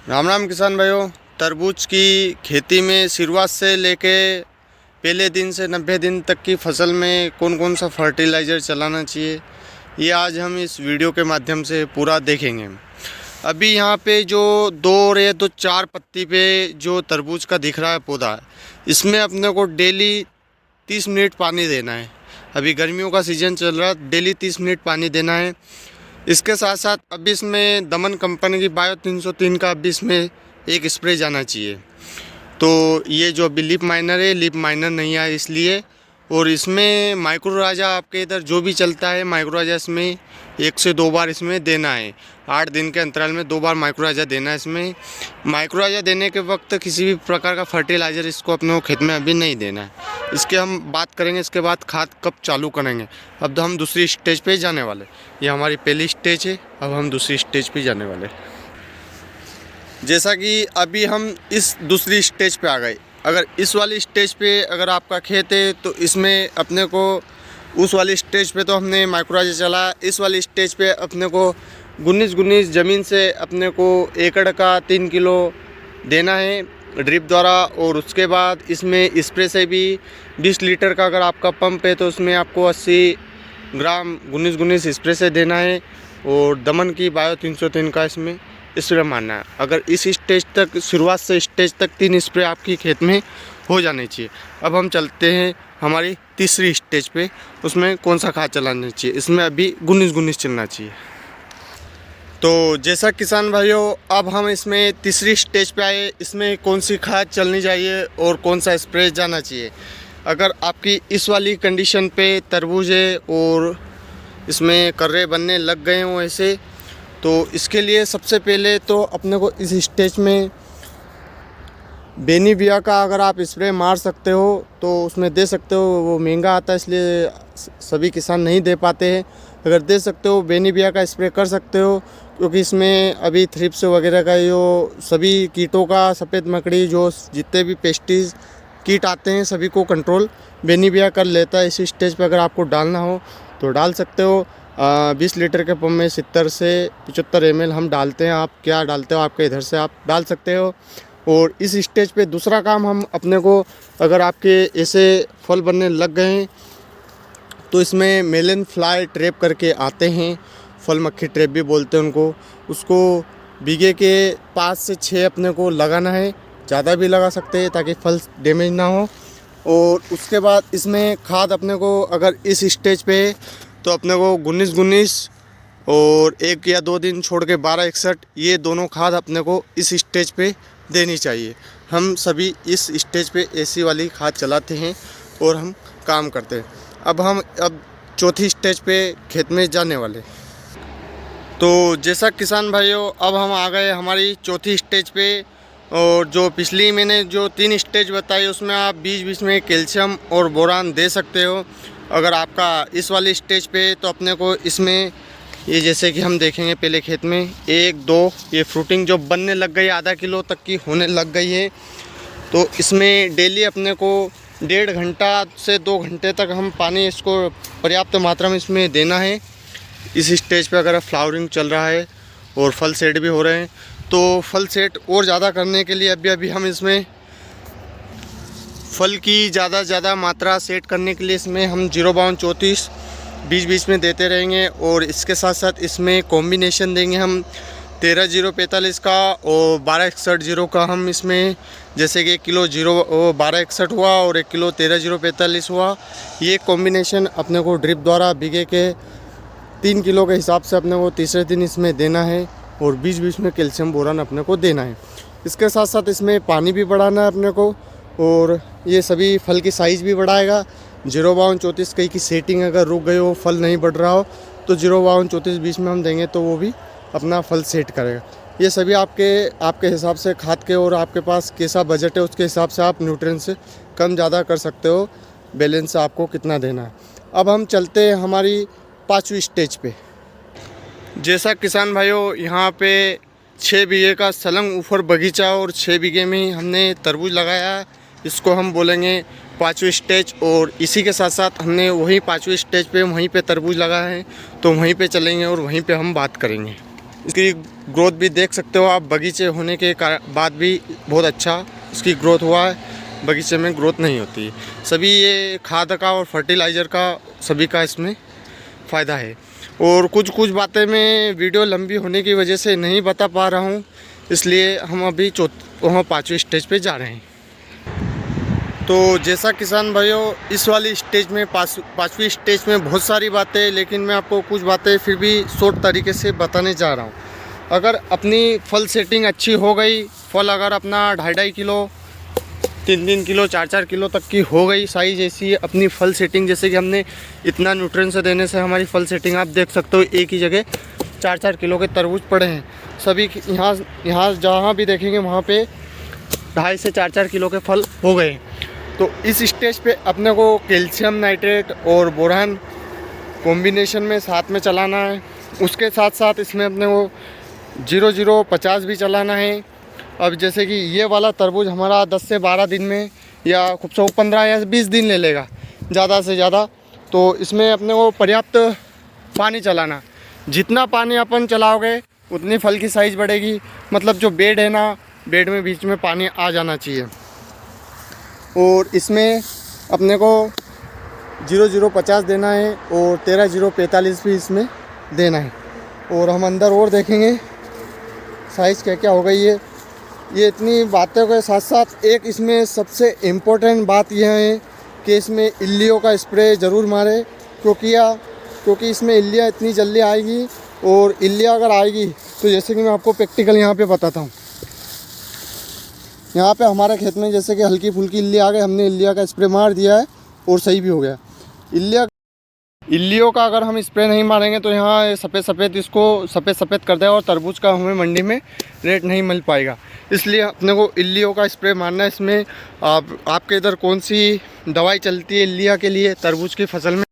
राम राम किसान भाइयों। तरबूज की खेती में शुरुआत से लेके पहले दिन से 90 दिन तक की फसल में कौन कौन सा फर्टिलाइज़र चलाना चाहिए, ये आज हम इस वीडियो के माध्यम से पूरा देखेंगे। अभी यहाँ पे जो 2 और ये 4 पत्ती पे जो तरबूज का दिख रहा है पौधा, इसमें अपने को डेली 30 मिनट पानी देना है। अभी गर्मियों का सीज़न चल रहा है, डेली 30 मिनट पानी देना है। इसके साथ साथ अभी इसमें दमन कंपनी की बायो 303 का अभी इसमें एक स्प्रे जाना चाहिए। तो ये जो अभी लीफ माइनर है, लीफ माइनर नहीं आया इसलिए। और इसमें माइक्रो राजा आपके इधर जो भी चलता है, माइक्रो राजा इसमें 1 से 2 बार इसमें देना है। 8 दिन के अंतराल में 2 बार माइक्रो राजा देना है। इसमें माइक्रो राजा देने के वक्त किसी भी प्रकार का फर्टिलाइज़र इसको अपने को खेत में अभी नहीं देना है। इसके हम बात करेंगे, इसके बाद खाद कब चालू करेंगे। अब तो हम दूसरी स्टेज पे जाने वाले। ये हमारी पहली स्टेज है, अब हम दूसरी स्टेज पे जाने वाले। जैसा कि अभी हम इस दूसरी स्टेज पे आ गए। अगर इस वाली स्टेज पे अगर आपका खेत है तो इसमें अपने को उस वाली स्टेज पे तो हमने माइक्रोराइजा चला। इस वाली स्टेज पे अपने को 19 ज़मीन से अपने को एकड़ का 3 किलो देना है ड्रिप द्वारा। और उसके बाद इसमें स्प्रे से भी 20 लीटर का अगर आपका पंप है तो उसमें आपको 80 ग्राम 19 स्प्रे से देना है। और दमन की बायो 303 का इसमें स्प्रे मारना है। अगर इस स्टेज तक, शुरुआत से स्टेज तक 3 स्प्रे आपकी खेत में हो जाने चाहिए। अब हम चलते हैं हमारी तीसरी स्टेज पे, उसमें कौन सा खाद चलाना चाहिए। इसमें अभी 19 चलना चाहिए। तो जैसा किसान भाइयों, अब हम इसमें तीसरी स्टेज पे आए। इसमें कौन सी खाद चलनी चाहिए और कौन सा स्प्रे जाना चाहिए। अगर आपकी इस वाली कंडीशन पे तरबूज है और इसमें कर्रे बनने लग गए हों ऐसे, तो इसके लिए सबसे पहले तो अपने को इस स्टेज में बेनिविया का अगर आप स्प्रे मार सकते हो तो उसमें दे सकते हो। वो महंगा आता है इसलिए सभी किसान नहीं दे पाते हैं। अगर दे सकते हो बेनिविया का स्प्रे कर सकते हो, क्योंकि इसमें अभी थ्रिप्स वगैरह का जो सभी कीटों का, सफ़ेद मकड़ी, जो जितने भी पेस्टिस कीट आते हैं सभी को कंट्रोल बेनिविया कर लेता है। इसी स्टेज पर अगर आपको डालना हो तो डाल सकते हो। 20 लीटर के पंप में 70 से 75 ml हम डालते हैं। आप क्या डालते हो आपके इधर से आप डाल सकते हो। और इस स्टेज पे दूसरा काम हम अपने को, अगर आपके ऐसे फल बनने लग गए हैं तो इसमें मेलन फ्लाई ट्रैप करके आते हैं, फल मक्खी ट्रैप भी बोलते हैं उनको। उसको बीघे के 5 से 6 अपने को लगाना है, ज़्यादा भी लगा सकते हैं ताकि फल डैमेज ना हो। और उसके बाद इसमें खाद अपने को अगर इस स्टेज पे तो अपने को 19 और 1 या 2 दिन छोड़ के 1261, ये दोनों खाद अपने को इस स्टेज पे देनी चाहिए। हम सभी इस स्टेज पे ऐसी वाली खाद चलाते हैं और हम काम करते हैं। अब चौथी स्टेज पे खेत में जाने वाले। तो जैसा किसान भाइयों, अब हम आ गए हमारी चौथी स्टेज पे। और जो पिछली मैंने जो 3 स्टेज बताई उसमें आप बीच में कैल्शियम और बोरान दे सकते हो। अगर आपका इस वाली स्टेज पे तो अपने को इसमें ये, जैसे कि हम देखेंगे पहले खेत में 1, 2 ये फ्रूटिंग जो बनने लग गई, आधा किलो तक की होने लग गई है। तो इसमें डेली अपने को 1.5 घंटा से 2 घंटे तक हम पानी इसको पर्याप्त मात्रा में इसमें देना है। इस स्टेज पे अगर फ्लावरिंग चल रहा है और फल सेट भी हो रहे हैं, तो फल सेट और ज़्यादा करने के लिए अभी हम इसमें फल की ज़्यादा मात्रा सेट करने के लिए इसमें हम 05234 बीच में देते रहेंगे। और इसके साथ साथ इसमें कॉम्बिनेशन देंगे हम 13045 का और 12060 का। हम इसमें जैसे कि 1 किलो 1261 हुआ और 1 किलो 13045 हुआ, ये कॉम्बिनेशन अपने को ड्रिप द्वारा बीघे के 3 किलो के हिसाब से अपने को तीसरे दिन इसमें देना है। और बीच में कैल्शियम बोरान अपने को देना है। इसके साथ साथ इसमें पानी भी बढ़ाना है अपने को। और ये सभी फल की साइज़ भी बढ़ाएगा। 05234 कहीं की सेटिंग अगर रुक गई हो, फल नहीं बढ़ रहा हो, तो 05234 बीच में हम देंगे तो वो भी अपना फल सेट करेगा। ये सभी आपके हिसाब से खाद के और आपके पास कैसा बजट है उसके हिसाब से आप न्यूट्रिएंट से कम ज़्यादा कर सकते हो, बैलेंस आपको कितना देना है। अब हम चलते हैं हमारी 5वीं स्टेज पे। जैसा किसान भाइयों, यहाँ पे 6 बीघे का सलंग ऊपर बगीचा और 6 बीघे में हमने तरबूज लगाया है। इसको हम बोलेंगे 5वीं स्टेज। और इसी के साथ साथ हमने वहीं 5वीं स्टेज पे वहीं पे तरबूज लगाया है, तो वहीं पे चलेंगे और वहीं पे हम बात करेंगे। इसकी ग्रोथ भी देख सकते हो आप, बगीचे होने के बाद भी बहुत अच्छा इसकी ग्रोथ हुआ है। बगीचे में ग्रोथ नहीं होती। सभी ये खाद का और फर्टिलाइज़र का सभी का इसमें फ़ायदा है। और कुछ कुछ बातें मैं वीडियो लंबी होने की वजह से नहीं बता पा रहा हूँ, इसलिए हम अभी 5वीं स्टेज पे जा रहे हैं। तो जैसा किसान भाइयों, इस वाली स्टेज में 5वीं स्टेज में बहुत सारी बातें, लेकिन मैं आपको कुछ बातें फिर भी शॉर्ट तरीके से बताने जा रहा हूँ। अगर अपनी फल सेटिंग अच्छी हो गई, फल अगर अपना 2.5 किलो 3 किलो 4 किलो तक की हो गई साइज़, ऐसी अपनी फल सेटिंग, जैसे कि हमने इतना न्यूट्रिएंट्स देने से हमारी फल सेटिंग आप देख सकते हो, एक ही जगह 4 किलो के तरबूज पड़े हैं। सभी यहाँ जहाँ भी देखेंगे वहाँ पे 2.5 से 4 किलो के फल हो गए। तो इस स्टेज पे अपने को कैल्शियम नाइट्रेट और बोरान कॉम्बिनेशन में साथ में चलाना है। उसके साथ साथ इसमें अपने को 0050 भी चलाना है। अब जैसे कि ये वाला तरबूज हमारा 10 से 12 दिन में या खूब से 15 या 20 दिन ले लेगा ज़्यादा से ज़्यादा। तो इसमें अपने को पर्याप्त पानी चलाना, जितना पानी अपन चलाओगे उतनी फल की साइज़ बढ़ेगी। मतलब जो बेड है ना, बेड में बीच में पानी आ जाना चाहिए। और इसमें अपने को 0050 देना है और 13045 भी इसमें देना है। और हम अंदर और देखेंगे साइज़ क्या क्या हो गई है। ये इतनी बातों के साथ साथ एक इसमें सबसे इम्पोर्टेंट बात यह है कि इसमें इल्लियों का स्प्रे ज़रूर मारे, क्योंकि इसमें इल्लियाँ इतनी जल्दी आएगी। और इल्लियाँ अगर आएगी तो जैसे कि मैं आपको प्रैक्टिकल यहाँ पे बताता हूँ। यहाँ पे हमारे खेत में जैसे कि हल्की फुल्की इल्ली आ गई, हमने इल्लिया का स्प्रे मार दिया है और सही भी हो गया। इल्लियों का अगर हम स्प्रे नहीं मारेंगे तो यहाँ सफ़ेद सफ़ेद कर देगा और तरबूज का हमें मंडी में रेट नहीं मिल पाएगा। इसलिए अपने को इल्लियों का स्प्रे मारना है। इसमें आपके इधर कौन सी दवाई चलती है इल्लिया के लिए तरबूज की फसल में,